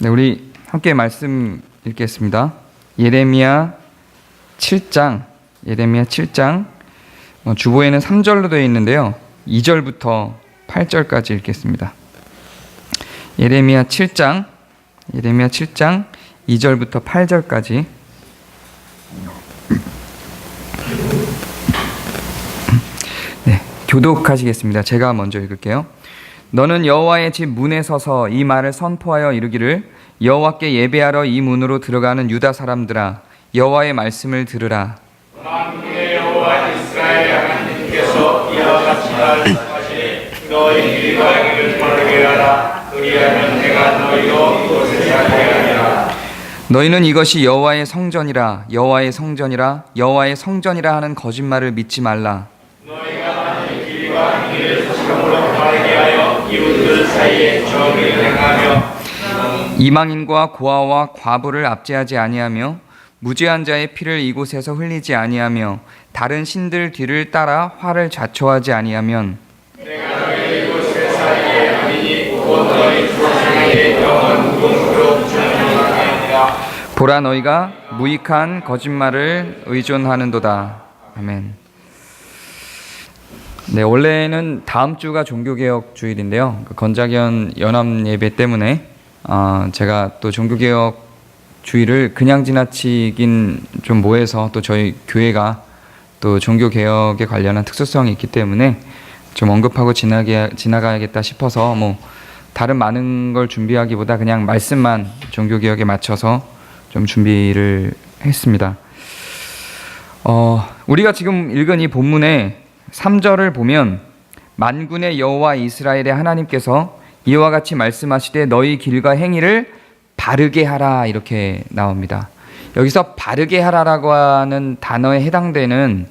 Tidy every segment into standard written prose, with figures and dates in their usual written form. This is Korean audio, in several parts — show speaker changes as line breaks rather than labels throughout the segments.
네, 우리 함께 말씀 읽겠습니다. 예레미야 7장, 주보에는 3절로 되어 있는데요. 2절부터 8절까지 읽겠습니다. 예레미야 7장 2절부터 8절까지. 네, 교독하시겠습니다. 제가 먼저 읽을게요. 너는 여호와의 집 문에 서서 이 말을 선포하여 이르기를, 여호와께 예배하러 이 문으로 들어가는 유다 사람들아, 여호와의 말씀을 들으라.
만군의 여호와 이스라엘 하나님께서 이와 같이 말씀하시니 너희 길과 길을 바르게 하라. 그리하면 내가 너희로 이곳에 살게 하리라.
너희는 이것이 여호와의 성전이라, 여호와의 성전이라, 여호와의 성전이라 하는 거짓말을 믿지 말라.
너희가 하는 길과 길을 참으로 바르게 하여 이웃들 사이에 정의를 행하며
이방인과 고아와 과부를 압제하지 아니하며 무죄한 자의 피를 이곳에서 흘리지 아니하며 다른 신들 뒤를 따라 화를 자초하지 아니하면
내가 너희 이곳에 살게 하리니 곧 너희 조상에게 영원 무궁으로 존중하게 하리라.
보라, 너희가 무익한 거짓말을 의존하는도다. 아멘. 네, 원래는 다음 주가 종교개혁 주일인데요. 건자견 연합 예배 때문에 제가 또 종교개혁 주일을 그냥 지나치긴 좀 뭐해서, 또 저희 교회가 또 종교개혁에 관련한 특수성이 있기 때문에 좀 언급하고 지나가야겠다 싶어서 다른 많은 걸 준비하기보다 그냥 말씀만 종교개혁에 맞춰서 좀 준비를 했습니다. 우리가 지금 읽은 이 본문의 3절을 보면 만군의 여호와 이스라엘의 하나님께서 이와 같이 말씀하시되 너희 길과 행위를 바르게 하라, 이렇게 나옵니다. 여기서 바르게 하라라고 하는 단어에 해당되는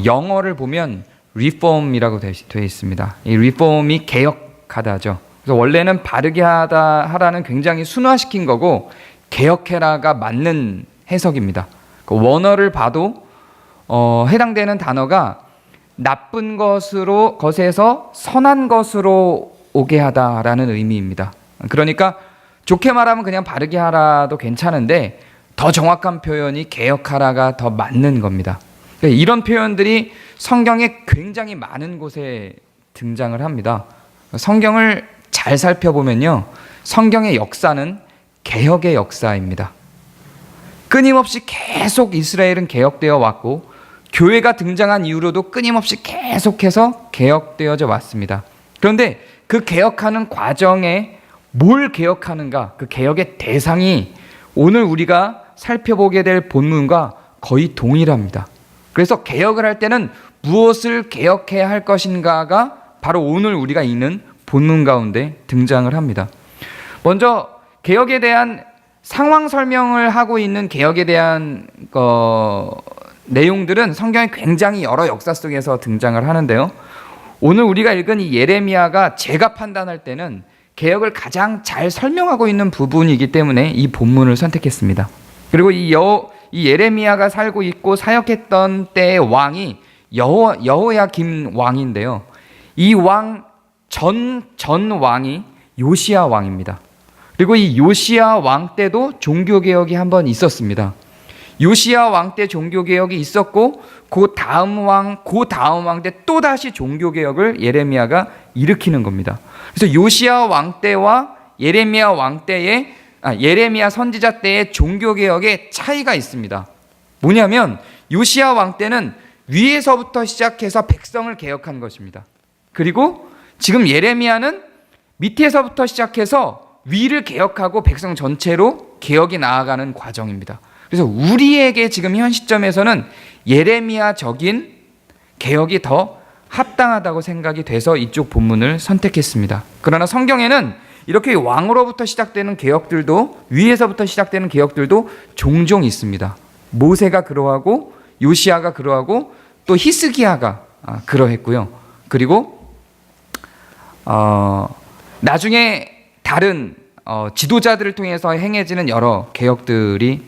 영어를 보면 reform이라고 되어 있습니다. 이 reform이 개혁하다죠. 그래서 원래는 바르게 하라는 굉장히 순화시킨 거고, 개혁해라가 맞는 해석입니다. 그 원어를 봐도 해당되는 단어가 나쁜 것에서 선한 것으로 오게 하다라는 의미입니다. 그러니까 좋게 말하면 그냥 바르게 하라도 괜찮은데 더 정확한 표현이 개혁하라가 더 맞는 겁니다. 이런 표현들이 성경에 굉장히 많은 곳에 등장을 합니다. 성경을 잘 살펴보면요, 성경의 역사는 개혁의 역사입니다. 끊임없이 계속 이스라엘은 개혁되어 왔고, 교회가 등장한 이후로도 끊임없이 계속해서 개혁되어져 왔습니다. 그런데 그 개혁하는 과정에 뭘 개혁하는가, 그 개혁의 대상이 오늘 우리가 살펴보게 될 본문과 거의 동일합니다. 그래서 개혁을 할 때는 무엇을 개혁해야 할 것인가가 바로 오늘 우리가 읽는 본문 가운데 등장을 합니다. 먼저 개혁에 대한 상황 설명을 하고 있는 개혁에 대한 내용들은 성경에 굉장히 여러 역사 속에서 등장을 하는데요. 오늘 우리가 읽은 이 예레미야가 제가 판단할 때는 개혁을 가장 잘 설명하고 있는 부분이기 때문에 이 본문을 선택했습니다. 그리고 이 예레미야가 살고 있고 사역했던 때의 왕이 여호야김 왕인데요. 이 왕 전 왕이 요시야 왕입니다. 그리고 이 요시야 왕 때도 종교개혁이 한번 있었습니다. 요시야 왕 때 종교개혁이 있었고, 그 다음 왕 때 또다시 종교개혁을 예레미야가 일으키는 겁니다. 그래서 요시야 왕 때와 예레미야 왕 때의 예레미야 선지자 때의 종교개혁의 차이가 있습니다. 뭐냐면 요시야 왕 때는 위에서부터 시작해서 백성을 개혁한 것입니다. 그리고 지금 예레미야는 밑에서부터 시작해서 위를 개혁하고 백성 전체로 개혁이 나아가는 과정입니다. 그래서 우리에게 지금 현 시점에서는 예레미야적인 개혁이 더 합당하다고 생각이 돼서 이쪽 본문을 선택했습니다. 그러나 성경에는 이렇게 왕으로부터 시작되는 개혁들도, 위에서부터 시작되는 개혁들도 종종 있습니다. 모세가 그러하고, 요시야가 그러하고, 또 히스기야가 그러했고요. 그리고 나중에 다른 지도자들을 통해서 행해지는 여러 개혁들이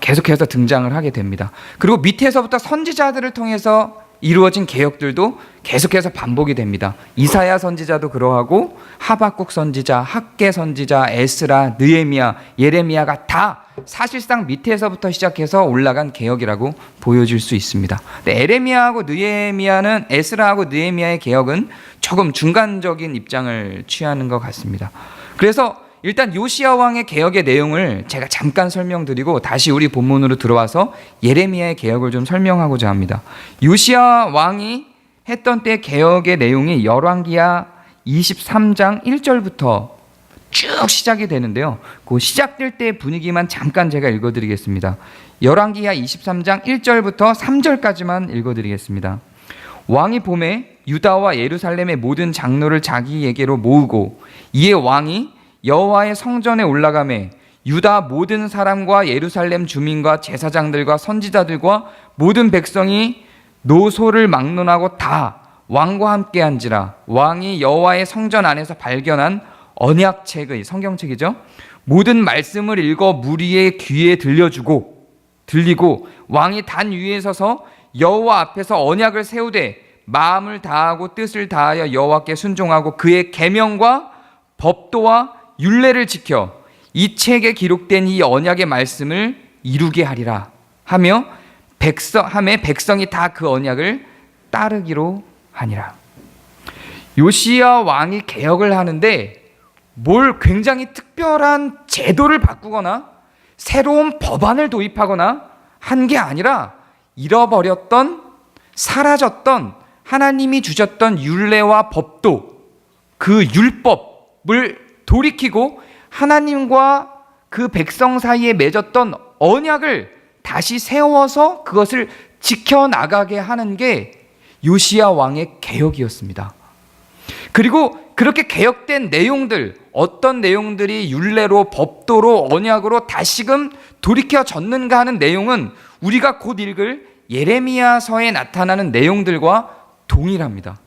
계속해서 등장을 하게 됩니다. 그리고 밑에서부터 선지자들을 통해서 이루어진 개혁들도 계속해서 반복이 됩니다. 이사야 선지자도 그러하고 하박국 선지자, 학개 선지자, 에스라, 느헤미야, 예레미야가 다 사실상 밑에서부터 시작해서 올라간 개혁이라고 보여질 수 있습니다. 근데 에레미야하고 느헤미야는, 에스라하고 느헤미야의 개혁은 조금 중간적인 입장을 취하는 것 같습니다. 그래서 일단 요시야 왕의 개혁의 내용을 제가 잠깐 설명드리고 다시 우리 본문으로 들어와서 예레미야의 개혁을 좀 설명하고자 합니다. 요시야 왕이 했던 때 개혁의 내용이 열왕기하 23장 1절부터 쭉 시작이 되는데요. 그 시작될 때 분위기만 잠깐 제가 읽어드리겠습니다. 열왕기하 23장 1절부터 3절까지만 읽어드리겠습니다. 왕이 봄에 유다와 예루살렘의 모든 장로를 자기에게로 모으고 이에 왕이 여호와의 성전에 올라가매 유다 모든 사람과 예루살렘 주민과 제사장들과 선지자들과 모든 백성이 노소를 막론하고 다 왕과 함께 한지라. 왕이 여호와의 성전 안에서 발견한 언약책의, 성경책이죠, 모든 말씀을 읽어 무리의 귀에 들리고 왕이 단 위에 서서 여호와 앞에서 언약을 세우되 마음을 다하고 뜻을 다하여 여호와께 순종하고 그의 계명과 법도와 율례를 지켜 이 책에 기록된 이 언약의 말씀을 이루게 하리라 하며 백성이 다 그 언약을 따르기로 하니라. 요시야 왕이 개혁을 하는데 뭘 굉장히 특별한 제도를 바꾸거나 새로운 법안을 도입하거나 한 게 아니라 잃어버렸던, 사라졌던 하나님이 주셨던 율례와 법도, 그 율법을 돌이키고 하나님과 그 백성 사이에 맺었던 언약을 다시 세워서 그것을 지켜나가게 하는 게 요시야 왕의 개혁이었습니다. 그리고 그렇게 개혁된 내용들, 어떤 내용들이 율례로, 법도로, 언약으로 다시금 돌이켜졌는가 하는 내용은 우리가 곧 읽을 예레미야서에 나타나는 내용들과 동일합니다.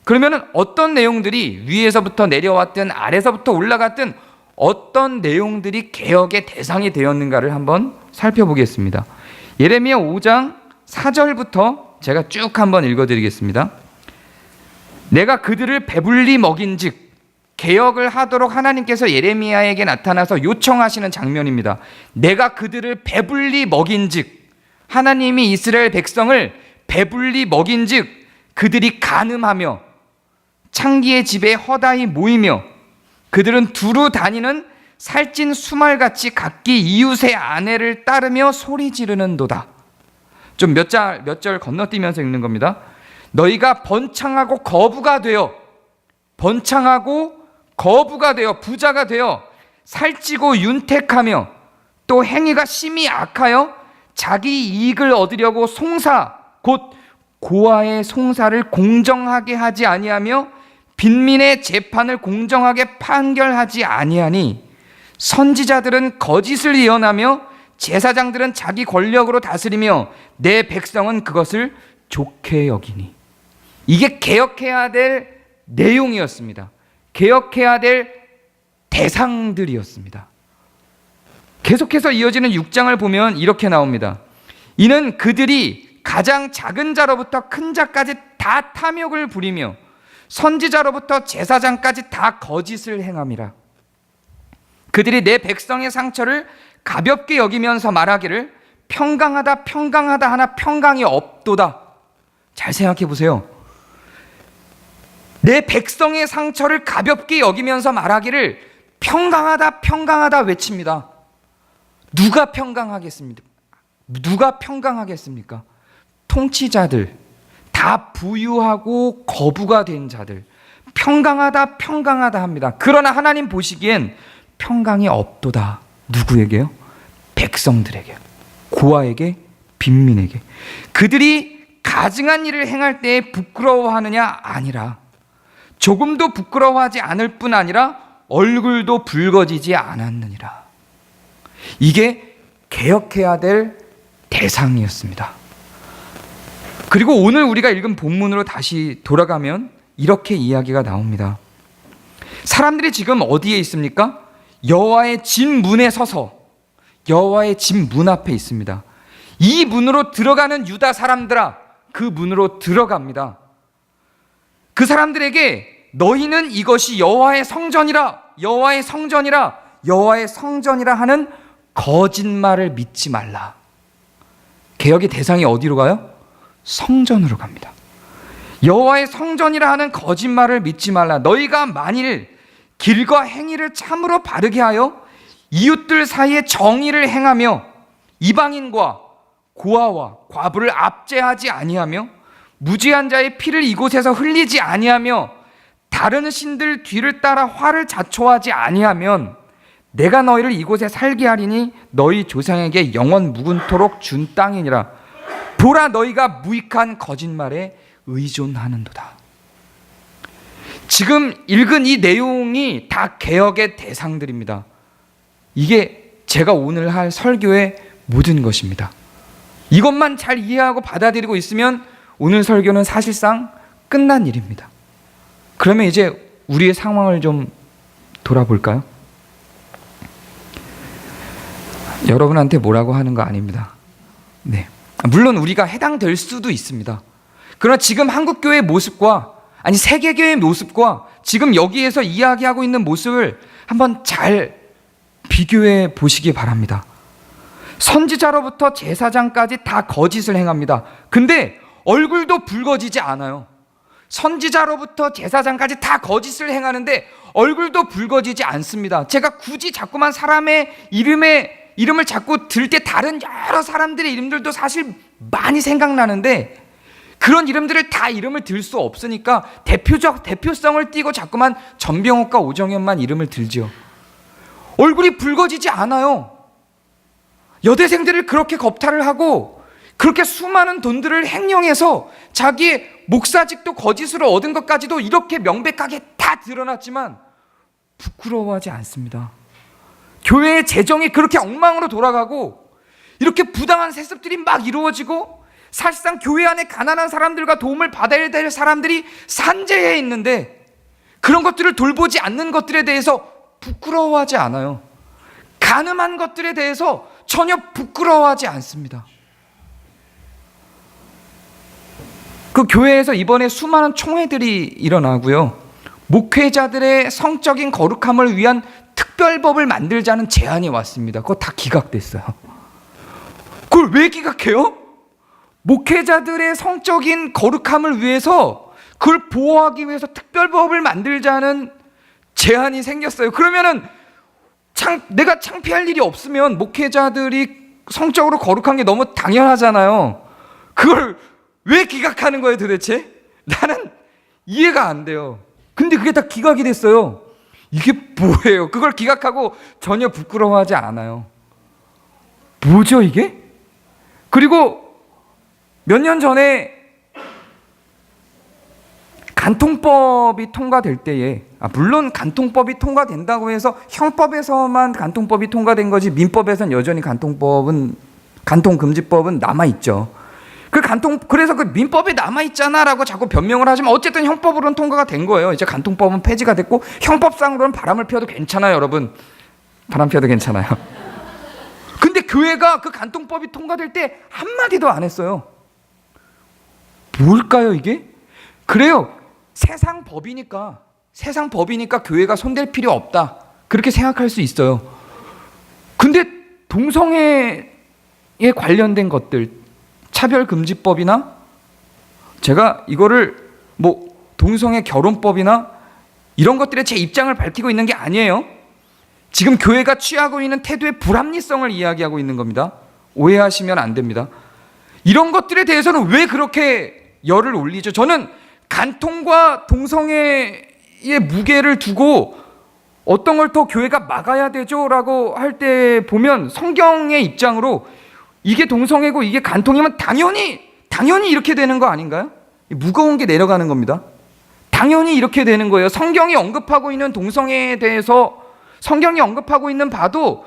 그러면 어떤 내용들이 위에서부터 내려왔든 아래서부터 올라갔든 어떤 내용들이 개혁의 대상이 되었는가를 한번 살펴보겠습니다. 예레미야 5장 4절부터 제가 쭉 한번 읽어드리겠습니다. 내가 그들을 배불리 먹인즉, 개혁을 하도록 하나님께서 예레미야에게 나타나서 요청하시는 장면입니다. 내가 그들을 배불리 먹인즉, 하나님이 이스라엘 백성을 배불리 먹인즉 그들이 간음하며 창기의 집에 허다히 모이며 그들은 두루 다니는 살찐 수말같이 각기 이웃의 아내를 따르며 소리 지르는도다. 좀 몇 절 건너뛰면서 읽는 겁니다. 너희가 번창하고 거부가 되어 부자가 되어 살찌고 윤택하며 또 행위가 심히 악하여 자기 이익을 얻으려고 송사 곧 고아의 송사를 공정하게 하지 아니하며 빈민의 재판을 공정하게 판결하지 아니하니 선지자들은 거짓을 예언하며 제사장들은 자기 권력으로 다스리며 내 백성은 그것을 좋게 여기니. 이게 개혁해야 될 내용이었습니다. 개혁해야 될 대상들이었습니다. 계속해서 이어지는 6장을 보면 이렇게 나옵니다. 이는 그들이 가장 작은 자로부터 큰 자까지 다 탐욕을 부리며 선지자로부터 제사장까지 다 거짓을 행함이라. 그들이 내 백성의 상처를 가볍게 여기면서 말하기를 평강하다 하나 평강이 없도다. 잘 생각해 보세요. 내 백성의 상처를 가볍게 여기면서 말하기를 평강하다 외칩니다. 누가 평강하겠습니까? 통치자들, 다 부유하고 거부가 된 자들, 평강하다 합니다. 그러나 하나님 보시기엔 평강이 없도다. 누구에게요? 백성들에게, 고아에게, 빈민에게. 그들이 가증한 일을 행할 때에 부끄러워하느냐? 아니라 조금도 부끄러워하지 않을 뿐 아니라 얼굴도 붉어지지 않았느니라. 이게 개혁해야 될 대상이었습니다. 그리고 오늘 우리가 읽은 본문으로 다시 돌아가면 이렇게 이야기가 나옵니다. 사람들이 지금 어디에 있습니까? 여호와의 집 문에 서서 여호와의 집 문 앞에 있습니다. 이 문으로 들어가는 유다 사람들아, 그 문으로 들어갑니다. 그 사람들에게 너희는 이것이 여호와의 성전이라, 여호와의 성전이라, 여호와의 성전이라 하는 거짓말을 믿지 말라. 개혁의 대상이 어디로 가요? 성전으로 갑니다. 여호와의 성전이라 하는 거짓말을 믿지 말라. 너희가 만일 길과 행위를 참으로 바르게 하여 이웃들 사이에 정의를 행하며 이방인과 고아와 과부를 압제하지 아니하며 무죄한 자의 피를 이곳에서 흘리지 아니하며 다른 신들 뒤를 따라 화를 자초하지 아니하면 내가 너희를 이곳에 살게 하리니 너희 조상에게 영원 묵은토록 준 땅이니라. 보라, 너희가 무익한 거짓말에 의존하는도다. 지금 읽은 이 내용이 다 개혁의 대상들입니다. 이게 제가 오늘 할 설교의 모든 것입니다. 이것만 잘 이해하고 받아들이고 있으면 오늘 설교는 사실상 끝난 일입니다. 그러면 이제 우리의 상황을 좀 돌아볼까요? 여러분한테 뭐라고 하는 거 아닙니다. 네. 물론 우리가 해당될 수도 있습니다. 그러나 지금 한국교회의 모습과, 아니 세계교회의 모습과 지금 여기에서 이야기하고 있는 모습을 한번 잘 비교해 보시기 바랍니다. 선지자로부터 제사장까지 다 거짓을 행합니다. 근데 얼굴도 붉어지지 않아요. 선지자로부터 제사장까지 다 거짓을 행하는데 얼굴도 붉어지지 않습니다. 제가 굳이 자꾸만 사람의 이름을 자꾸 들 때 다른 여러 사람들의 이름들도 사실 많이 생각나는데 그런 이름들을 다 이름을 들 수 없으니까 대표성을 띠고 자꾸만 전병욱과 오정현만 이름을 들지요. 얼굴이 붉어지지 않아요. 여대생들을 그렇게 겁탈을 하고 그렇게 수많은 돈들을 횡령해서 자기의 목사직도 거짓으로 얻은 것까지도 이렇게 명백하게 다 드러났지만 부끄러워하지 않습니다. 교회의 재정이 그렇게 엉망으로 돌아가고 이렇게 부당한 세습들이 막 이루어지고 사실상 교회 안에 가난한 사람들과 도움을 받아야 될 사람들이 산재해 있는데 그런 것들을 돌보지 않는 것들에 대해서 부끄러워하지 않아요. 가늠한 것들에 대해서 전혀 부끄러워하지 않습니다. 그 교회에서 이번에 수많은 총회들이 일어나고요. 목회자들의 성적인 거룩함을 위한 특별법을 만들자는 제안이 왔습니다. 그거 다 기각됐어요. 그걸 왜 기각해요? 목회자들의 성적인 거룩함을 위해서 그걸 보호하기 위해서 특별법을 만들자는 제안이 생겼어요. 그러면은 내가 창피할 일이 없으면 목회자들이 성적으로 거룩한 게 너무 당연하잖아요. 그걸 왜 기각하는 거예요 도대체? 나는 이해가 안 돼요. 근데 그게 다 기각이 됐어요. 이게 뭐예요? 그걸 기각하고 전혀 부끄러워하지 않아요. 뭐죠 이게? 그리고 몇 년 전에 간통법이 통과될 때에 물론 간통법이 통과된다고 해서 형법에서만 간통법이 통과된 거지 민법에서는 여전히 간통금지법은 남아있죠. 그래서 그 민법에 남아있잖아라고 자꾸 변명을 하지만 어쨌든 형법으로는 통과가 된 거예요. 이제 간통법은 폐지가 됐고 형법상으로는 바람을 피워도 괜찮아요. 여러분 바람 피워도 괜찮아요. 근데 교회가 그 간통법이 통과될 때 한마디도 안 했어요. 뭘까요 이게? 그래요. 세상 법이니까 교회가 손댈 필요 없다 그렇게 생각할 수 있어요. 근데 동성애에 관련된 것들 차별금지법이나 제가 이거를 동성애 결혼법이나 이런 것들에 제 입장을 밝히고 있는 게 아니에요. 지금 교회가 취하고 있는 태도의 불합리성을 이야기하고 있는 겁니다. 오해하시면 안 됩니다. 이런 것들에 대해서는 왜 그렇게 열을 올리죠? 저는 간통과 동성애의 무게를 두고 어떤 걸 더 교회가 막아야 되죠? 라고 할 때 보면 성경의 입장으로 이게 동성애고 이게 간통이면 당연히 이렇게 되는 거 아닌가요? 무거운 게 내려가는 겁니다. 당연히 이렇게 되는 거예요. 성경이 언급하고 있는 동성애에 대해서 성경이 언급하고 있는 바도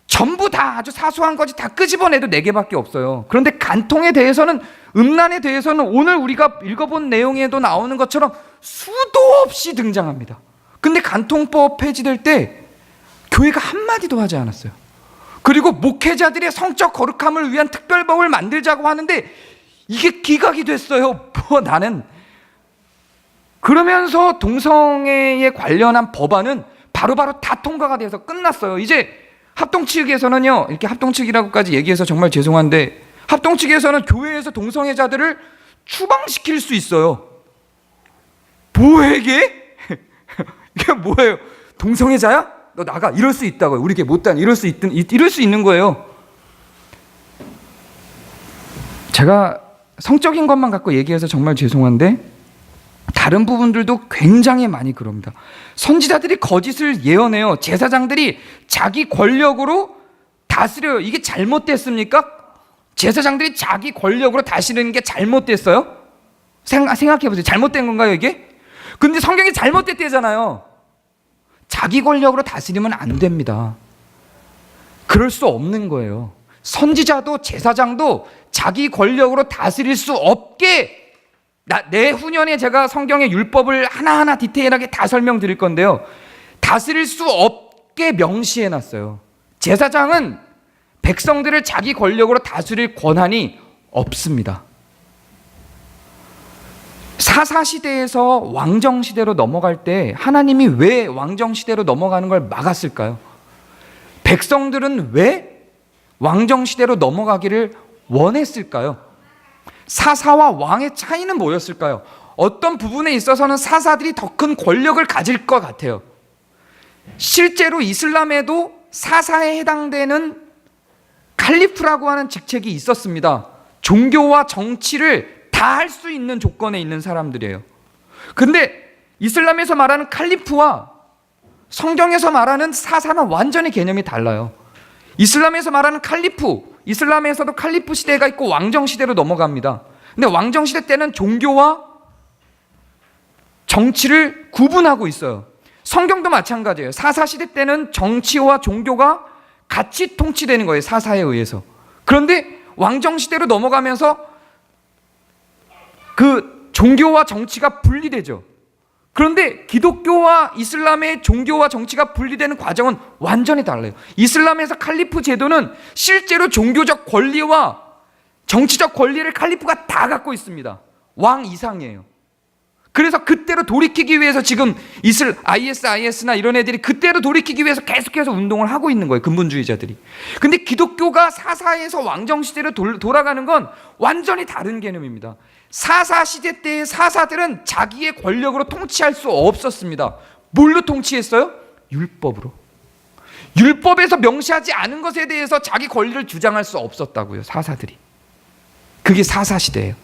전부 다 아주 사소한 것이 다 끄집어내도 4개밖에 없어요. 그런데 간통에 대해서는 음란에 대해서는 오늘 우리가 읽어본 내용에도 나오는 것처럼 수도 없이 등장합니다. 근데 간통법 폐지될 때 교회가 한마디도 하지 않았어요. 그리고 목회자들의 성적 거룩함을 위한 특별법을 만들자고 하는데 이게 기각이 됐어요. 뭐 나는. 그러면서 동성애에 관련한 법안은 바로바로 다 통과가 돼서 끝났어요. 이제 합동 측에서는요, 이렇게 합동 측이라고까지 얘기해서 정말 죄송한데, 합동 측에서는 교회에서 동성애자들을 추방시킬 수 있어요. 뭐해 이게? 이게 뭐예요? 동성애자야? 너 나가. 이럴 수 있다고요. 우리 게 못다니. 이럴 수 있는 거예요. 제가 성적인 것만 갖고 얘기해서 정말 죄송한데, 다른 부분들도 굉장히 많이 그럽니다. 선지자들이 거짓을 예언해요. 제사장들이 자기 권력으로 다스려요. 이게 잘못됐습니까? 제사장들이 자기 권력으로 다스리는 게 잘못됐어요? 생각해보세요. 잘못된 건가요 이게? 근데 성경이 잘못됐대잖아요. 자기 권력으로 다스리면 안 됩니다. 그럴 수 없는 거예요. 선지자도 제사장도 자기 권력으로 다스릴 수 없게, 내후년에 제가 성경의 율법을 하나하나 디테일하게 다 설명드릴 건데요, 다스릴 수 없게 명시해놨어요. 제사장은 백성들을 자기 권력으로 다스릴 권한이 없습니다. 사사시대에서 왕정시대로 넘어갈 때 하나님이 왜 왕정시대로 넘어가는 걸 막았을까요? 백성들은 왜 왕정시대로 넘어가기를 원했을까요? 사사와 왕의 차이는 뭐였을까요? 어떤 부분에 있어서는 사사들이 더 큰 권력을 가질 것 같아요. 실제로 이슬람에도 사사에 해당되는 칼리프라고 하는 직책이 있었습니다. 종교와 정치를 다 할 수 있는 조건에 있는 사람들이에요. 근데 이슬람에서 말하는 칼리프와 성경에서 말하는 사사는 완전히 개념이 달라요. 이슬람에서 말하는 칼리프, 이슬람에서도 칼리프 시대가 있고 왕정 시대로 넘어갑니다. 근데 왕정 시대 때는 종교와 정치를 구분하고 있어요. 성경도 마찬가지예요. 사사 시대 때는 정치와 종교가 같이 통치되는 거예요. 사사에 의해서. 그런데 왕정 시대로 넘어가면서 그 종교와 정치가 분리되죠. 그런데 기독교와 이슬람의 종교와 정치가 분리되는 과정은 완전히 달라요. 이슬람에서 칼리프 제도는 실제로 종교적 권리와 정치적 권리를 칼리프가 다 갖고 있습니다. 왕 이상이에요. 그래서 그때로 돌이키기 위해서 지금 ISIS나 이런 애들이 그때로 돌이키기 위해서 계속해서 운동을 하고 있는 거예요. 근본주의자들이. 근데 기독교가 사사에서 왕정시대로 돌아가는 건 완전히 다른 개념입니다. 사사시대 때의 사사들은 자기의 권력으로 통치할 수 없었습니다. 뭘로 통치했어요? 율법으로. 율법에서 명시하지 않은 것에 대해서 자기 권리를 주장할 수 없었다고요. 사사들이. 그게 사사시대예요.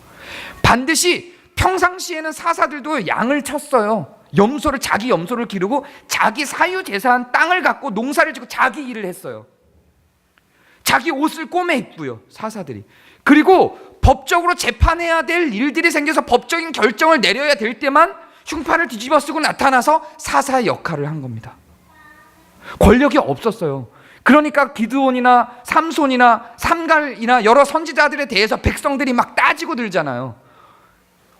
반드시 평상시에는 사사들도 양을 쳤어요. 자기 염소를 기르고 자기 사유재산 땅을 갖고 농사를 짓고 자기 일을 했어요. 자기 옷을 꼬매 입고요. 사사들이. 그리고 법적으로 재판해야 될 일들이 생겨서 법적인 결정을 내려야 될 때만 흉판을 뒤집어 쓰고 나타나서 사사의 역할을 한 겁니다. 권력이 없었어요. 그러니까 기드온이나 삼손이나 삼갈이나 여러 선지자들에 대해서 백성들이 막 따지고 들잖아요.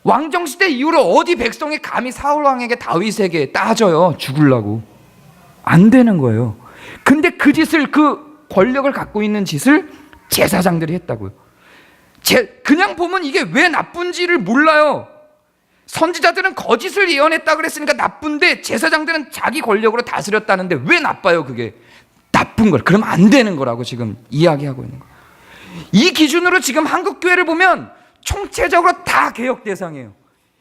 왕정시대 이후로 어디 백성이 감히 사울왕에게 다윗에게 따져요. 죽으려고. 안 되는 거예요. 근데 그 권력을 갖고 있는 짓을 제사장들이 했다고요. 그냥 보면 이게 왜 나쁜지를 몰라요. 선지자들은 거짓을 예언했다 그랬으니까 나쁜데 제사장들은 자기 권력으로 다스렸다는데 왜 나빠요 그게? 나쁜 걸. 그럼 안 되는 거라고 지금 이야기하고 있는 거예요. 이 기준으로 지금 한국교회를 보면 총체적으로 다 개혁 대상이에요.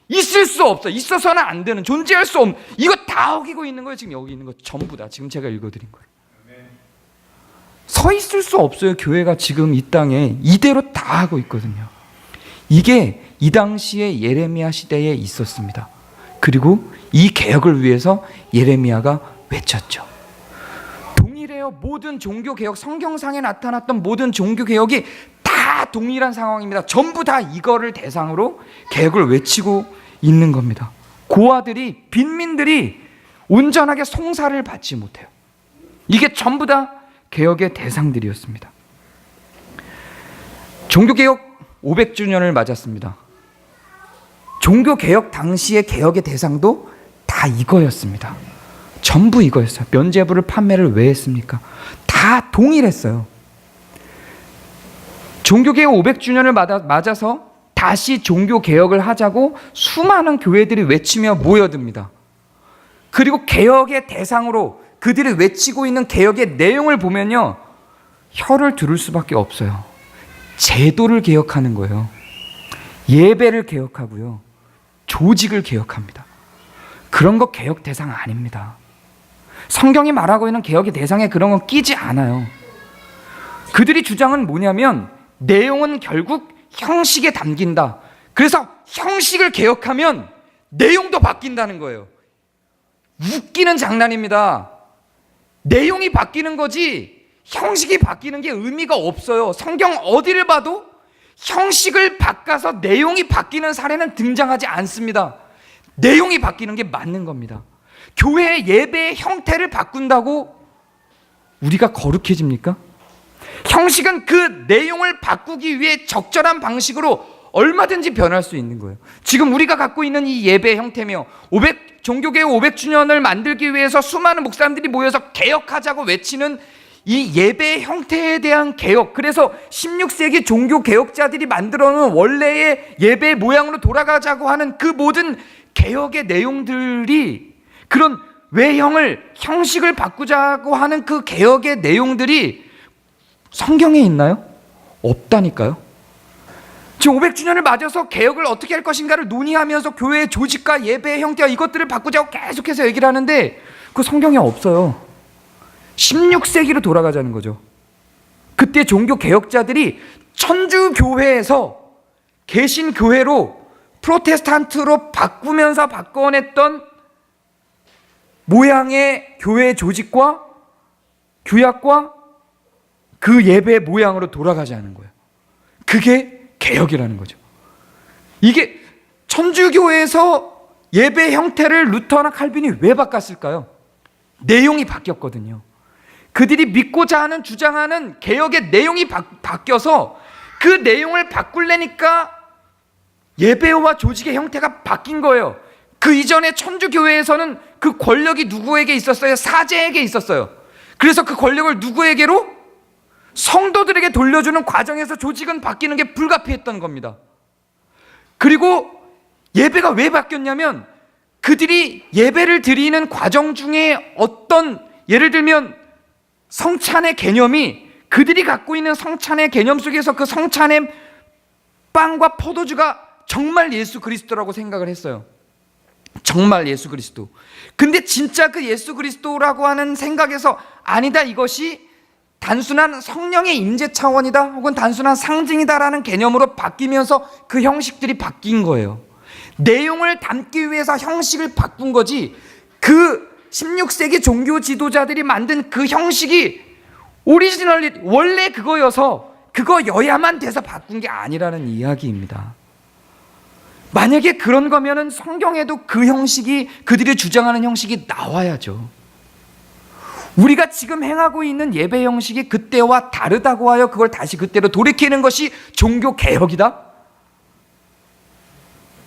있을 수 없어. 있어서는 안 되는, 존재할 수 없는, 이거 다 어기고 있는 거예요. 지금 여기 있는 거 전부 다. 지금 제가 읽어드린 거예요. 서 있을 수 없어요. 교회가 지금 이 땅에 이대로 다 하고 있거든요. 이게 이 당시에 예레미야 시대에 있었습니다. 그리고 이 개혁을 위해서 예레미야가 외쳤죠. 동일해요. 모든 종교개혁, 성경상에 나타났던 모든 종교개혁이 다 동일한 상황입니다. 전부 다 이거를 대상으로 개혁을 외치고 있는 겁니다. 고아들이, 빈민들이 온전하게 송사를 받지 못해요. 이게 전부 다 개혁의 대상들이었습니다. 종교개혁 500주년을 맞았습니다. 종교개혁 당시의 개혁의 대상도 다 이거였습니다. 전부 이거였어요. 면죄부를 판매를 왜 했습니까? 다 동일했어요. 종교개혁 500주년을 맞아서 다시 종교 개혁을 하자고 수많은 교회들이 외치며 모여듭니다. 그리고 개혁의 대상으로 그들이 외치고 있는 개혁의 내용을 보면요, 혀를 두를 수밖에 없어요. 제도를 개혁하는 거예요. 예배를 개혁하고요, 조직을 개혁합니다. 그런 거 개혁 대상 아닙니다. 성경이 말하고 있는 개혁의 대상에 그런 건 끼지 않아요. 그들이 주장은 뭐냐면, 내용은 결국 형식에 담긴다. 그래서 형식을 개혁하면 내용도 바뀐다는 거예요. 웃기는 장난입니다. 내용이 바뀌는 거지 형식이 바뀌는 게 의미가 없어요. 성경 어디를 봐도 형식을 바꿔서 내용이 바뀌는 사례는 등장하지 않습니다. 내용이 바뀌는 게 맞는 겁니다. 교회의 예배의 형태를 바꾼다고 우리가 거룩해집니까? 형식은 그 내용을 바꾸기 위해 적절한 방식으로 얼마든지 변할 수 있는 거예요. 지금 우리가 갖고 있는 이 예배 형태며 종교개혁 500주년을 만들기 위해서 수많은 목사님들이 모여서 개혁하자고 외치는 이 예배 형태에 대한 개혁, 그래서 16세기 종교개혁자들이 만들어놓은 원래의 예배 모양으로 돌아가자고 하는 그 모든 개혁의 내용들이, 그런 외형을, 형식을 바꾸자고 하는 그 개혁의 내용들이 성경에 있나요? 없다니까요. 지금 500주년을 맞아서 개혁을 어떻게 할 것인가를 논의하면서 교회의 조직과 예배의 형태와 이것들을 바꾸자고 계속해서 얘기를 하는데 그 성경에 없어요. 16세기로 돌아가자는 거죠. 그때 종교 개혁자들이 천주교회에서 개신교회로 프로테스탄트로 바꾸면서 바꿔냈던 모양의 교회 조직과 규약과 그 예배 모양으로 돌아가자는 거예요. 그게 개혁이라는 거죠. 이게 천주교에서 예배 형태를 루터나 칼빈이 왜 바꿨을까요? 내용이 바뀌었거든요. 그들이 믿고자 하는, 주장하는 개혁의 내용이 바뀌어서 그 내용을 바꾸려니까 예배와 조직의 형태가 바뀐 거예요. 그 이전에 천주교회에서는 그 권력이 누구에게 있었어요? 사제에게 있었어요. 그래서 그 권력을 누구에게로? 성도들에게 돌려주는 과정에서 조직은 바뀌는 게 불가피했던 겁니다. 그리고 예배가 왜 바뀌었냐면, 그들이 예배를 드리는 과정 중에 어떤, 예를 들면 성찬의 개념이, 그들이 갖고 있는 성찬의 개념 속에서 그 성찬의 빵과 포도주가 정말 예수 그리스도라고 생각을 했어요. 정말 예수 그리스도. 근데 진짜 그 예수 그리스도라고 하는 생각에서 아니다, 이것이 단순한 성령의 임재 차원이다, 혹은 단순한 상징이다라는 개념으로 바뀌면서 그 형식들이 바뀐 거예요. 내용을 담기 위해서 형식을 바꾼 거지, 그 16세기 종교 지도자들이 만든 그 형식이 오리지널리 원래 그거여서 그거여야만 돼서 바꾼 게 아니라는 이야기입니다. 만약에 그런 거면은 성경에도 그 형식이, 그들이 주장하는 형식이 나와야죠. 우리가 지금 행하고 있는 예배 형식이 그때와 다르다고 하여 그걸 다시 그때로 돌이키는 것이 종교 개혁이다?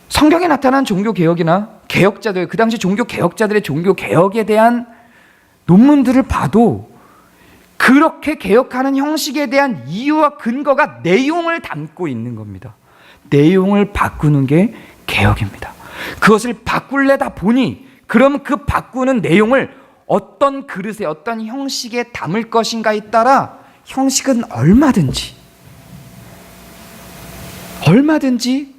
성경에 나타난 종교 개혁이나 개혁자들, 그 당시 종교 개혁자들의 종교 개혁에 대한 논문들을 봐도 그렇게 개혁하는 형식에 대한 이유와 근거가 내용을 담고 있는 겁니다. 내용을 바꾸는 게 개혁입니다. 그것을 바꿀래다 보니, 그럼 그 바꾸는 내용을 어떤 그릇에, 어떤 형식에 담을 것인가에 따라 형식은 얼마든지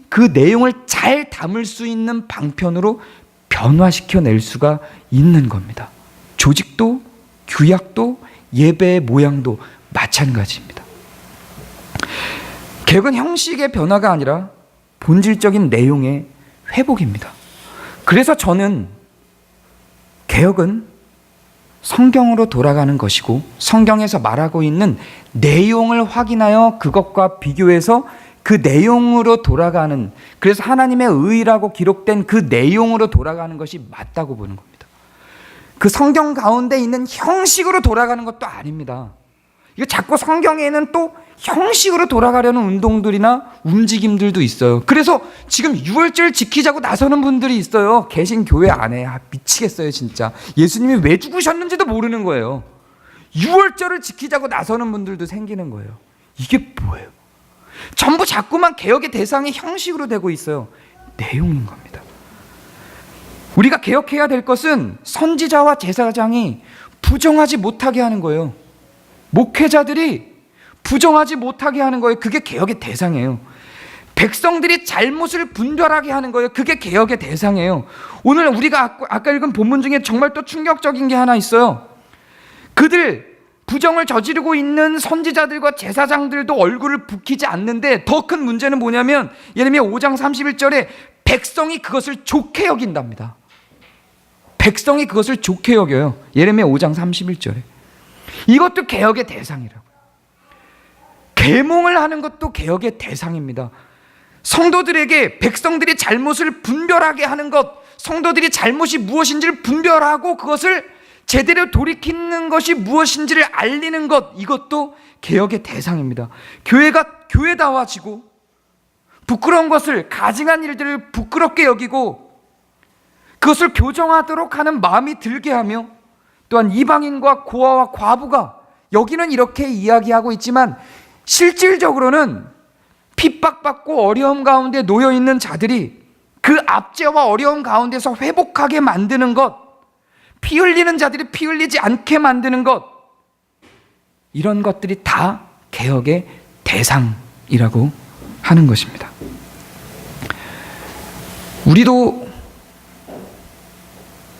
그 내용을 잘 담을 수 있는 방편으로 변화시켜낼 수가 있는 겁니다. 조직도, 규약도, 예배의 모양도 마찬가지입니다. 개혁은 형식의 변화가 아니라 본질적인 내용의 회복입니다. 그래서 저는 개혁은 성경으로 돌아가는 것이고, 성경에서 말하고 있는 내용을 확인하여 그것과 비교해서 그 내용으로 돌아가는, 그래서 하나님의 의라고 기록된 그 내용으로 돌아가는 것이 맞다고 보는 겁니다. 그 성경 가운데 있는 형식으로 돌아가는 것도 아닙니다. 이거 자꾸 성경에는 또 형식으로 돌아가려는 운동들이나 움직임들도 있어요. 그래서 지금 유월절 지키자고 나서는 분들이 있어요. 개신교회 안에. 미치겠어요 진짜. 예수님이 왜 죽으셨는지도 모르는 거예요. 유월절을 지키자고 나서는 분들도 생기는 거예요. 이게 뭐예요? 전부 자꾸만 개혁의 대상이 형식으로 되고 있어요. 내용인 겁니다. 우리가 개혁해야 될 것은 선지자와 제사장이 부정하지 못하게 하는 거예요. 목회자들이 부정하지 못하게 하는 거예요. 그게 개혁의 대상이에요. 백성들이 잘못을 분별하게 하는 거예요. 그게 개혁의 대상이에요. 오늘 우리가 아까 읽은 본문 중에 정말 또 충격적인 게 하나 있어요. 그들 부정을 저지르고 있는 선지자들과 제사장들도 얼굴을 붉히지 않는데 더 큰 문제는 뭐냐면 예레미야 5장 31절에 백성이 그것을 좋게 여긴답니다. 백성이 그것을 좋게 여겨요. 예레미야 5장 31절에. 이것도 개혁의 대상이라고요. 계몽을 하는 것도 개혁의 대상입니다. 성도들에게 백성들이 잘못을 분별하게 하는 것, 성도들이 잘못이 무엇인지를 분별하고 그것을 제대로 돌이키는 것이 무엇인지를 알리는 것, 이것도 개혁의 대상입니다. 교회가 교회다워지고 부끄러운 것을, 가증한 일들을 부끄럽게 여기고 그것을 교정하도록 하는 마음이 들게 하며, 또한 이방인과 고아와 과부가 여기는 이렇게 이야기하고 있지만 실질적으로는 핍박받고 어려움 가운데 놓여있는 자들이 그 압제와 어려움 가운데서 회복하게 만드는 것, 피 흘리는 자들이 피 흘리지 않게 만드는 것, 이런 것들이 다 개혁의 대상이라고 하는 것입니다.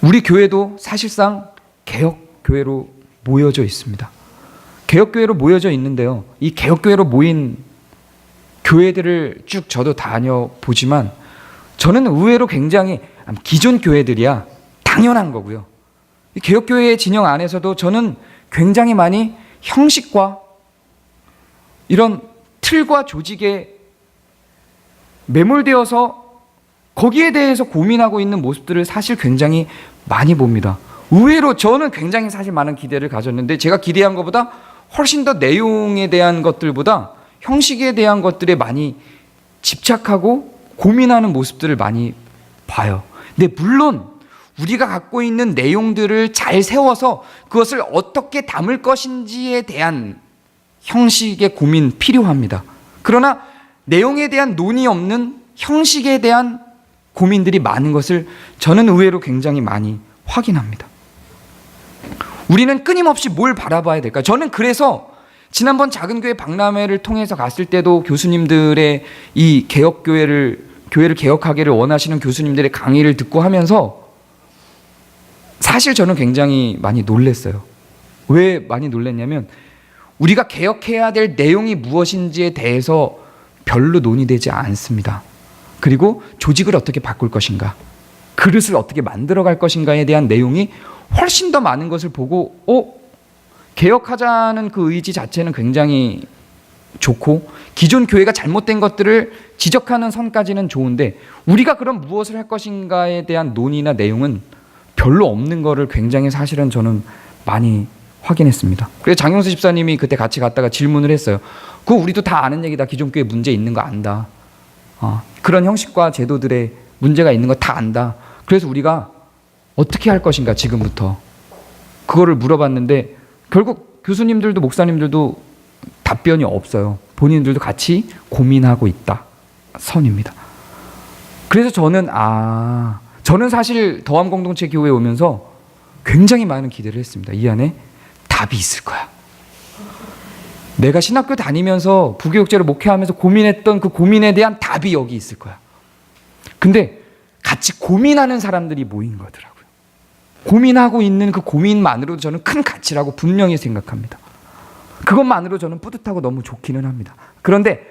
우리 교회도 사실상 개혁교회로 모여져 있습니다. 개혁교회로 모여져 있는데요, 이 개혁교회로 모인 교회들을 쭉 저도 다녀보지만 저는 의외로 굉장히 기존 교회들이야 당연한 거고요. 이 개혁교회의 진영 안에서도 저는 굉장히 많이 형식과 이런 틀과 조직에 매몰되어서 거기에 대해서 고민하고 있는 모습들을 사실 굉장히 많이 봅니다. 의외로 저는 굉장히 사실 많은 기대를 가졌는데 제가 기대한 것보다 훨씬 더 내용에 대한 것들보다 형식에 대한 것들에 많이 집착하고 고민하는 모습들을 많이 봐요. 근데 물론 우리가 갖고 있는 내용들을 잘 세워서 그것을 어떻게 담을 것인지에 대한 형식의 고민 필요합니다. 그러나 내용에 대한 논의 없는 형식에 대한 고민들이 많은 것을 저는 의외로 굉장히 많이 확인합니다. 우리는 끊임없이 뭘 바라봐야 될까? 저는 그래서 지난번 작은교회 박람회를 통해서 갔을 때도 교수님들의 이 교회를 개혁하기를 원하시는 교수님들의 강의를 듣고 하면서 사실 저는 굉장히 많이 놀랐어요. 왜 많이 놀랐냐면 우리가 개혁해야 될 내용이 무엇인지에 대해서 별로 논의되지 않습니다. 그리고 조직을 어떻게 바꿀 것인가, 그릇을 어떻게 만들어갈 것인가에 대한 내용이 훨씬 더 많은 것을 보고 개혁하자는 그 의지 자체는 굉장히 좋고 기존 교회가 잘못된 것들을 지적하는 선까지는 좋은데 우리가 그럼 무엇을 할 것인가에 대한 논의나 내용은 별로 없는 거를 굉장히 사실은 저는 많이 확인했습니다. 그래서 장영수 집사님이 그때 같이 갔다가 질문을 했어요. 그거 우리도 다 아는 얘기다. 기존 교회 문제 있는 거 안다. 그런 형식과 제도들의 문제가 있는 거 다 안다. 그래서 우리가 어떻게 할 것인가 지금부터 그거를 물어봤는데 결국 교수님들도 목사님들도 답변이 없어요. 본인들도 같이 고민하고 있다 선입니다. 그래서 저는 사실 더함 공동체 교회에 오면서 굉장히 많은 기대를 했습니다. 이 안에 답이 있을 거야. 내가 신학교 다니면서 부교육제를 목회하면서 고민했던 그 고민에 대한 답이 여기 있을 거야. 근데 같이 고민하는 사람들이 모인 거더라고요. 고민하고 있는 그 고민만으로도 저는 큰 가치라고 분명히 생각합니다. 그것만으로 저는 뿌듯하고 너무 좋기는 합니다. 그런데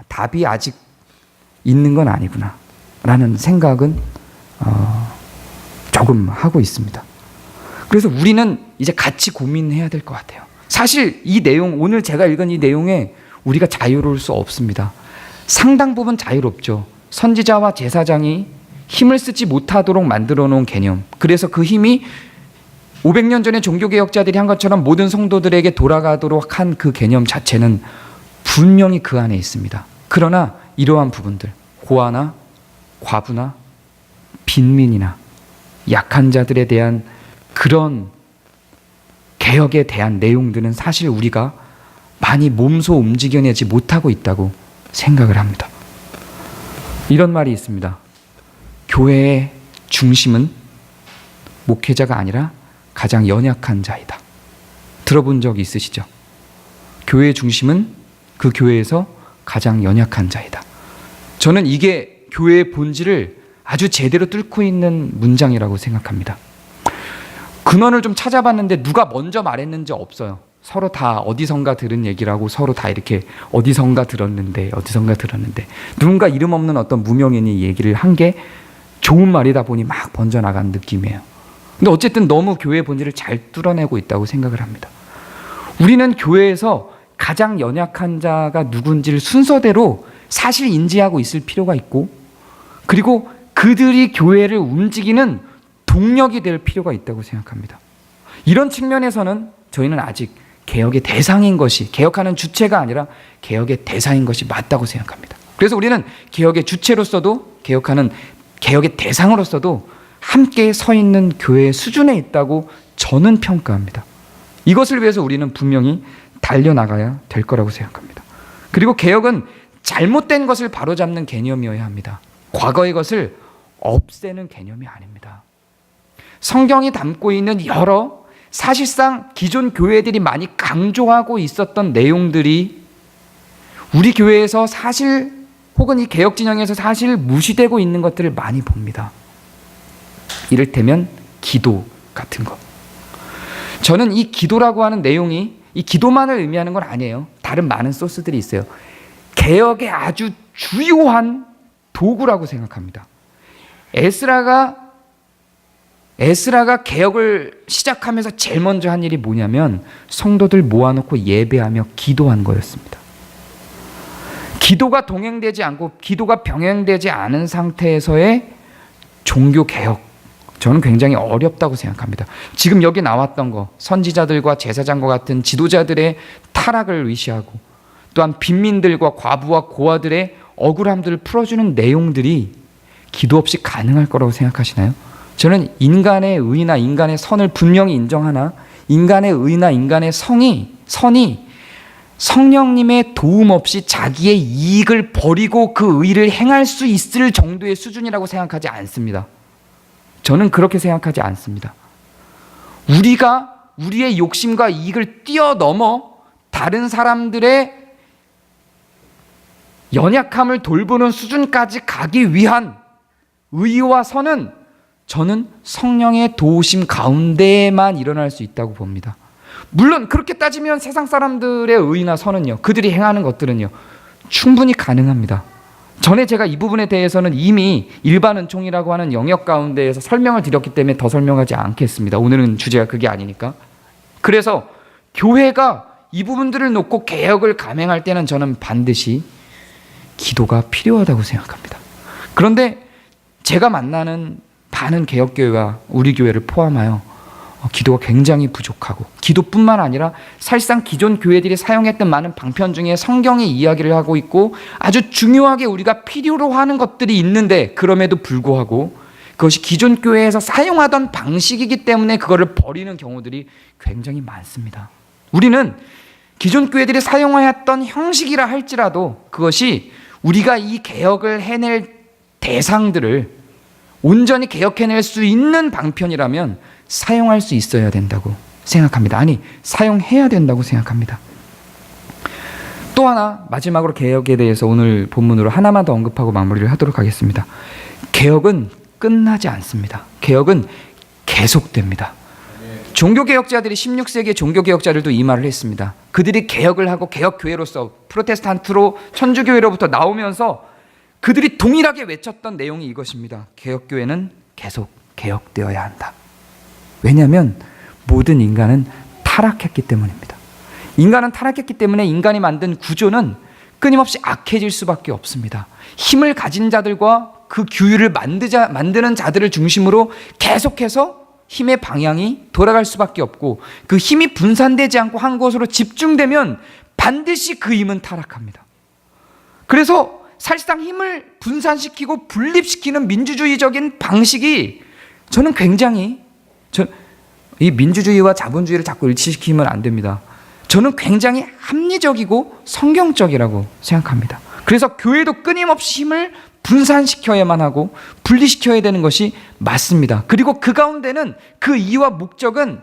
답이 아직 있는 건 아니구나 라는 생각은 조금 하고 있습니다. 그래서 우리는 이제 같이 고민해야 될 것 같아요. 사실 이 내용, 오늘 제가 읽은 이 내용에 우리가 자유로울 수 없습니다. 상당 부분 자유롭죠. 선지자와 제사장이 힘을 쓰지 못하도록 만들어 놓은 개념, 그래서 그 힘이 500년 전에 종교개혁자들이 한 것처럼 모든 성도들에게 돌아가도록 한 그 개념 자체는 분명히 그 안에 있습니다. 그러나 이러한 부분들, 고아나 과부나 빈민이나 약한 자들에 대한 그런 개혁에 대한 내용들은 사실 우리가 많이 몸소 움직여내지 못하고 있다고 생각을 합니다. 이런 말이 있습니다. 교회의 중심은 목회자가 아니라 가장 연약한 자이다. 들어본 적 있으시죠? 교회의 중심은 그 교회에서 가장 연약한 자이다. 저는 이게 교회의 본질을 아주 제대로 뚫고 있는 문장이라고 생각합니다. 근원을 좀 찾아봤는데 누가 먼저 말했는지 없어요. 서로 다 어디선가 들은 얘기라고 서로 다 이렇게 어디선가 들었는데 누군가 이름 없는 어떤 무명인이 얘기를 한 게 좋은 말이다 보니 막 번져나간 느낌이에요. 근데 어쨌든 너무 교회의 본질을 잘 뚫어내고 있다고 생각을 합니다. 우리는 교회에서 가장 연약한 자가 누군지를 순서대로 사실 인지하고 있을 필요가 있고, 그리고 그들이 교회를 움직이는 동력이 될 필요가 있다고 생각합니다. 이런 측면에서는 저희는 아직 개혁의 대상인 것이, 개혁하는 주체가 아니라 개혁의 대상인 것이 맞다고 생각합니다. 그래서 우리는 개혁의 주체로서도 개혁하는 개혁의 대상으로서도 함께 서 있는 교회의 수준에 있다고 저는 평가합니다. 이것을 위해서 우리는 분명히 달려나가야 될 거라고 생각합니다. 그리고 개혁은 잘못된 것을 바로잡는 개념이어야 합니다. 과거의 것을 없애는 개념이 아닙니다. 성경이 담고 있는 여러 사실상 기존 교회들이 많이 강조하고 있었던 내용들이 우리 교회에서 사실 혹은 이 개혁 진영에서 사실 무시되고 있는 것들을 많이 봅니다. 이를테면 기도 같은 것. 저는 이 기도라고 하는 내용이 이 기도만을 의미하는 건 아니에요. 다른 많은 소스들이 있어요. 개혁의 아주 주요한 도구라고 생각합니다. 에스라가 개혁을 시작하면서 제일 먼저 한 일이 뭐냐면 성도들 모아놓고 예배하며 기도한 거였습니다. 기도가 동행되지 않고 기도가 병행되지 않은 상태에서의 종교개혁, 저는 굉장히 어렵다고 생각합니다. 지금 여기 나왔던 거, 선지자들과 제사장과 같은 지도자들의 타락을 의시하고 또한 빈민들과 과부와 고아들의 억울함들을 풀어주는 내용들이 기도 없이 가능할 거라고 생각하시나요? 저는 인간의 의나 인간의 선을 분명히 인정하나 인간의 의나 인간의 선이 성령님의 도움 없이 자기의 이익을 버리고 그 의를 행할 수 있을 정도의 수준이라고 생각하지 않습니다. 저는 그렇게 생각하지 않습니다. 우리가 우리의 욕심과 이익을 뛰어넘어 다른 사람들의 연약함을 돌보는 수준까지 가기 위한 의와 선은 저는 성령의 도우심 가운데에만 일어날 수 있다고 봅니다. 물론 그렇게 따지면 세상 사람들의 의나 선은요, 그들이 행하는 것들은요, 충분히 가능합니다. 전에 제가 이 부분에 대해서는 이미 일반 은총이라고 하는 영역 가운데에서 설명을 드렸기 때문에 더 설명하지 않겠습니다. 오늘은 주제가 그게 아니니까. 그래서 교회가 이 부분들을 놓고 개혁을 감행할 때는 저는 반드시 기도가 필요하다고 생각합니다. 그런데 제가 만나는 많은 개혁교회와 우리 교회를 포함하여 기도가 굉장히 부족하고, 기도뿐만 아니라 사실상 기존 교회들이 사용했던 많은 방편 중에 성경의 이야기를 하고 있고 아주 중요하게 우리가 필요로 하는 것들이 있는데 그럼에도 불구하고 그것이 기존 교회에서 사용하던 방식이기 때문에 그거를 버리는 경우들이 굉장히 많습니다. 우리는 기존 교회들이 사용하였던 형식이라 할지라도 그것이 우리가 이 개혁을 해낼 대상들을 온전히 개혁해낼 수 있는 방편이라면 사용할 수 있어야 된다고 생각합니다. 아니, 사용해야 된다고 생각합니다. 또 하나, 마지막으로 개혁에 대해서 오늘 본문으로 하나만 더 언급하고 마무리를 하도록 하겠습니다. 개혁은 끝나지 않습니다. 개혁은 계속됩니다. 종교개혁자들이 16세기의 종교개혁자들도 이 말을 했습니다. 그들이 개혁을 하고 개혁교회로서 프로테스탄트로 천주교회로부터 나오면서 그들이 동일하게 외쳤던 내용이 이것입니다. 개혁교회는 계속 개혁되어야 한다. 왜냐하면 모든 인간은 타락했기 때문입니다. 인간은 타락했기 때문에 인간이 만든 구조는 끊임없이 악해질 수밖에 없습니다. 힘을 가진 자들과 그 규율을 만드는 자들을 중심으로 계속해서 힘의 방향이 돌아갈 수밖에 없고, 그 힘이 분산되지 않고 한 곳으로 집중되면 반드시 그 힘은 타락합니다. 그래서 사실상 힘을 분산시키고 분립시키는 민주주의적인 방식이 저는 굉장히, 이 민주주의와 자본주의를 자꾸 일치시키면 안 됩니다. 저는 굉장히 합리적이고 성경적이라고 생각합니다. 그래서 교회도 끊임없이 힘을 분산시켜야만 하고 분리시켜야 되는 것이 맞습니다. 그리고 그 가운데는 그 이유와 목적은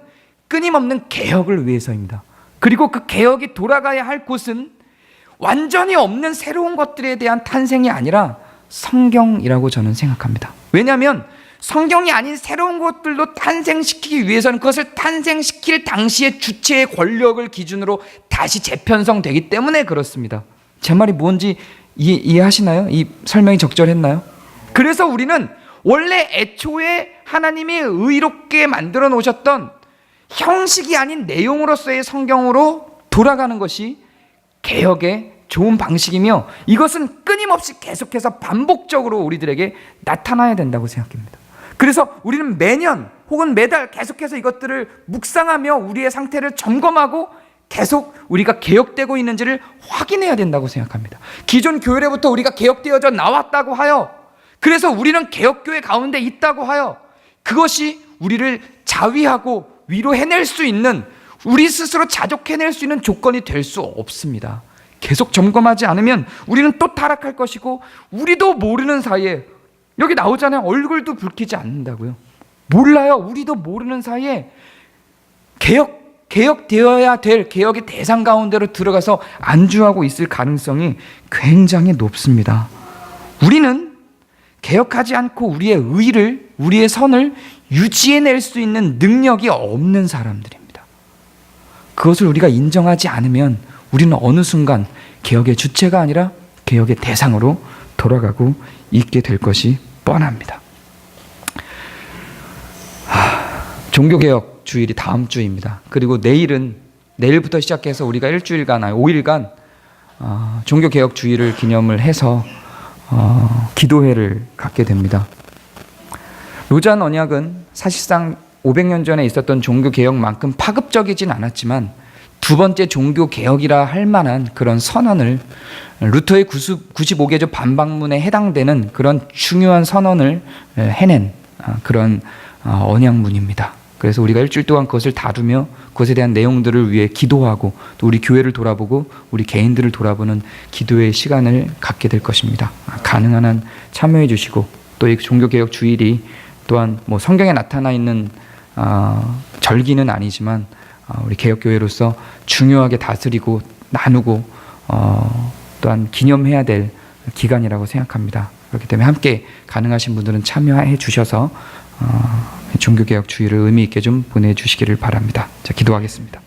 끊임없는 개혁을 위해서입니다. 그리고 그 개혁이 돌아가야 할 곳은 완전히 없는 새로운 것들에 대한 탄생이 아니라 성경이라고 저는 생각합니다. 왜냐하면 성경이 아닌 새로운 것들도 탄생시키기 위해서는 그것을 탄생시킬 당시의 주체의 권력을 기준으로 다시 재편성되기 때문에 그렇습니다. 제 말이 뭔지 이해하시나요? 이 설명이 적절했나요? 그래서 우리는 원래 애초에 하나님이 의롭게 만들어 놓으셨던 형식이 아닌 내용으로서의 성경으로 돌아가는 것이 개혁의 좋은 방식이며, 이것은 끊임없이 계속해서 반복적으로 우리들에게 나타나야 된다고 생각합니다. 그래서 우리는 매년 혹은 매달 계속해서 이것들을 묵상하며 우리의 상태를 점검하고 계속 우리가 개혁되고 있는지를 확인해야 된다고 생각합니다. 기존 교회로부터 우리가 개혁되어져 나왔다고 하여, 그래서 우리는 개혁교회 가운데 있다고 하여 그것이 우리를 자위하고 위로해낼 수 있는, 우리 스스로 자족해낼 수 있는 조건이 될 수 없습니다. 계속 점검하지 않으면 우리는 또 타락할 것이고, 우리도 모르는 사이에, 여기 나오잖아요, 얼굴도 붉히지 않는다고요. 몰라요. 우리도 모르는 사이에 개혁되어야 될 개혁의 대상 가운데로 들어가서 안주하고 있을 가능성이 굉장히 높습니다. 우리는 개혁하지 않고 우리의 의를, 우리의 선을 유지해낼 수 있는 능력이 없는 사람들입니다. 그것을 우리가 인정하지 않으면 우리는 어느 순간 개혁의 주체가 아니라 개혁의 대상으로 돌아가고 있게 될 것이 뻔합니다. 종교개혁 주일이 다음 주입니다. 그리고 내일부터 시작해서 우리가 일주일간, 5일간 종교개혁 주일을 기념을 해서 기도회를 갖게 됩니다. 로잔 언약은 사실상 500년 전에 있었던 종교개혁만큼 파급적이진 않았지만 두 번째 종교개혁이라 할 만한 그런 선언을, 루터의 95개조 반박문에 해당되는 그런 중요한 선언을 해낸 그런 언약문입니다. 그래서 우리가 일주일 동안 그것을 다루며 그것에 대한 내용들을 위해 기도하고, 또 우리 교회를 돌아보고 우리 개인들을 돌아보는 기도의 시간을 갖게 될 것입니다. 가능한 한 참여해 주시고, 또 이 종교개혁 주일이 또한 뭐 성경에 나타나 있는 절기는 아니지만 우리 개혁교회로서 중요하게 다스리고 나누고 또한 기념해야 될 기간이라고 생각합니다. 그렇기 때문에 함께 가능하신 분들은 참여해 주셔서 종교개혁 주일을 의미 있게 좀 보내주시기를 바랍니다. 자, 기도하겠습니다.